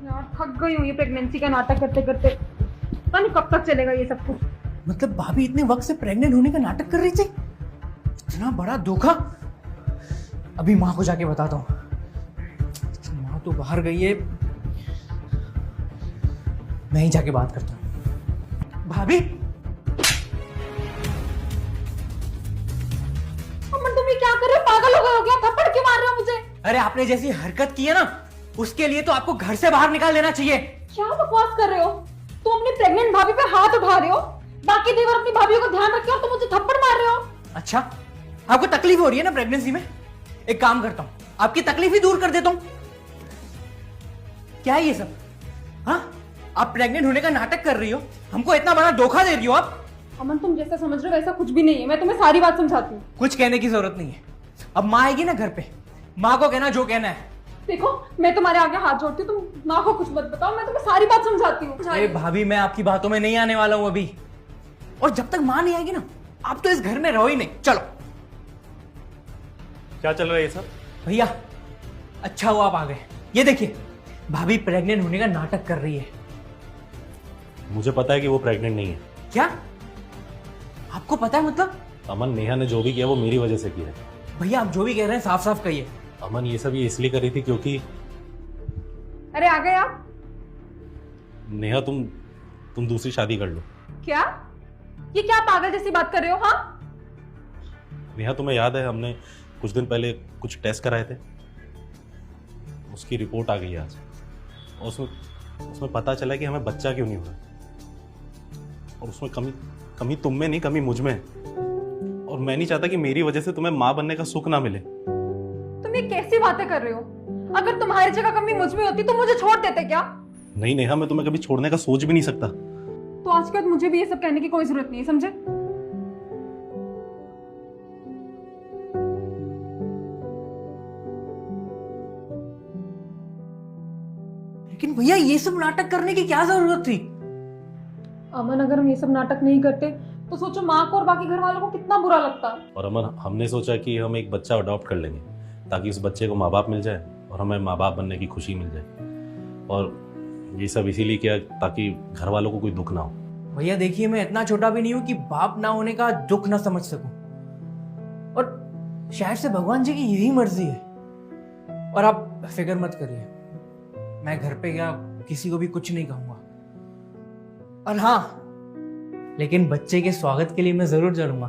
यार थक गई हूँ ये प्रेगनेंसी का नाटक करते करते। पता नहीं कब तक चलेगा ये सब कुछ। मतलब भाभी इतने वक्त से प्रेग्नेंट होने का नाटक कर रही थी? इतना बड़ा धोखा। अभी माँ को जाके बताता हूँ। माँ तो बाहर गई है, मैं ही जाके बात करता हूँ। भाभी अमन तुम ये क्या कर रहे हो? पागल हो गए हो क्या? थप्पड़ क्यों मार रहे हो मुझे? अरे आपने जैसी हरकत की है ना, उसके लिए तो आपको घर से बाहर निकाल देना चाहिए। क्या बकवास कर रहे हो? तुम अपनी प्रेग्नेंट भाभी पे हाथ उठा रहे हो, बाकी देवर अपनी भाभीयों को ध्यान रखे और तुम मुझे थप्पड़ मार रहे हो। अच्छा, आपको तकलीफ हो रही है ना प्रेगनेंसी में? एक काम करता हूं, आपकी तकलीफ ही दूर कर देता हूं। क्या है ये सब? हाँ, आप प्रेग्नेंट होने का नाटक कर रही हो, हमको इतना बड़ा धोखा दे रही हो आप। अमन तुम जैसा समझ रहे हो वैसा कुछ भी नहीं है, मैं तुम्हें सारी बात समझाती हूँ। कुछ कहने की जरूरत नहीं है। अब माँ आएगी ना घर पे, माँ को कहना जो कहना है। देखो मैं तुम्हारे आगे हाथ जोड़ती हूँ, तुम माँ को कुछ मत बताओ, मैं तुम्हें सारी बात समझाती हूँ। अरे भाभी, मैं आपकी बातों में नहीं आने वाला हूं अभी। और जब तक माँ नहीं आएगी ना, आप तो इस घर में रहो ही नहीं। चलो। क्या चल रहा है ये सब? भैया, अच्छा हुआ आप आ गए। ये देखिए, भाभी प्रेग्नेंट होने का नाटक कर रही है। मुझे पता है कि वो प्रेग्नेंट नहीं है। क्या आपको पता है? मतलब अमन, नेहा ने जो भी किया वो मेरी वजह से किया है। भैया, आप जो भी कह रहे हैं साफ साफ कहिए। अमन, ये सब ये इसलिए कर रही थी क्योंकि अरे आ गए आप? नेहा, तुम दूसरी शादी कर लो। क्या? ये क्या पागल जैसी बात कर रहे हो? हाँ नेहा, तुम्हें याद है हमने कुछ दिन पहले कुछ टेस्ट कराए थे, उसकी रिपोर्ट आ गई है आज। और उसमें पता चला कि हमें बच्चा क्यों नहीं हुआ। और उसमें कमी तुम में नहीं, कमी मुझ में है। और मैं नहीं चाहता कि मेरी वजह से तुम्हें माँ बनने का सुख ना मिले। तुम ये कैसी बातें कर रहे हो? अगर तुम्हारी जगह कमी मुझ में होती तो मुझे छोड़ देते क्या? नहीं नेहा, मैं तुम्हें कभी छोड़ने का सोच भी नहीं सकता। तो आज के बाद मुझे भी ये सब कहने की कोई जरूरत नहीं है, समझे? लेकिन भैया, ये सब नाटक करने की क्या जरूरत थी? अमन अगर हम ये सब नाटक नहीं करते तो सोचो माँ को और बाकी घर वालों को कितना बुरा लगता। और अमन, हमने सोचा कि हम एक बच्चा अडॉप्ट कर लेंगे ताकि उस बच्चे को माँ बाप मिल जाए और हमें माँ बाप बनने की खुशी मिल जाए। और ये सब इसीलिए किया ताकि घर वालों को कोई दुख ना हो। भैया देखिए, मैं इतना छोटा भी नहीं हूं कि बाप ना होने का दुख ना समझ सकूं। और शायद से भगवान जी की यही मर्जी है। और आप फिक्र मत करिए, मैं घर पे गया किसी को भी कुछ नहीं कहूंगा। और हाँ, लेकिन बच्चे के स्वागत के लिए मैं जरूर चलूंगा।